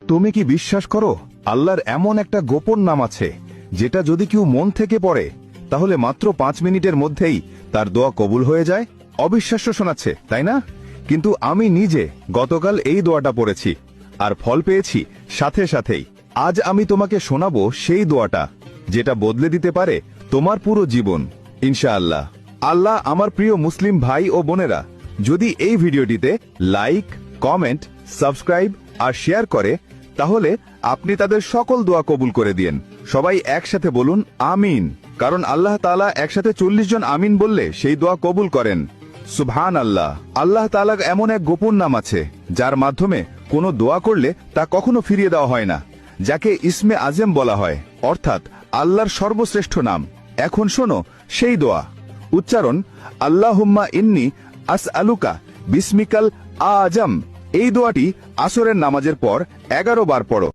তুমি কি বিশ্বাস করো আল্লাহর এমন একটা গোপন নাম আছে যেটা যদি কেউ মন থেকে পড়ে তাহলে মাত্র 5 মিনিটের মধ্যেই তার দোয়া কবুল হয়ে যায়? অবিশ্বাস্য শোনাচ্ছে, তাই না? কিন্তু আমি নিজে গতকাল এই দোয়াটা পড়েছি আর ফল পেয়েছি সাথে সাথেই। আজ আমি তোমাকে শোনাবো সেই দোয়াটা যেটা বদলে দিতে পারে তোমার পুরো জীবন ইনশাআল্লাহ। আল্লাহ আমার প্রিয় মুসলিম ভাই ও বোনেরা যদি এই ভিডিওটিতে লাইক, কমেন্ট, সাবস্ক্রাইব আর শেয়ার করে তাহলে আপনি তাদের সকল দোয়া কবুল করে দিন। সবাই একসাথে বলুন আমিন, কারণ আল্লাহ তাআলা একসাথে 40 জন আমিন বললে সেই দোয়া কবুল করেন। সুবহান আল্লাহ। আল্লাহ তাআলার এমন এক গোপন নাম আছে যার মাধ্যমে কোনো দোয়া করলে তা কখনো ফিরিয়ে দেওয়া হয় না, যাকে ইসমে আজম বলা হয়, অর্থাৎ আল্লাহর সর্বশ্রেষ্ঠ নাম। এখন শোনো সেই দোয়া। উচ্চারণ আল্লাহুম্মা ইন্নী আসআলুকা বিসমিকাল আজম। এই দোয়াটি আসরের নামাজের পর 11 বার পড়ো।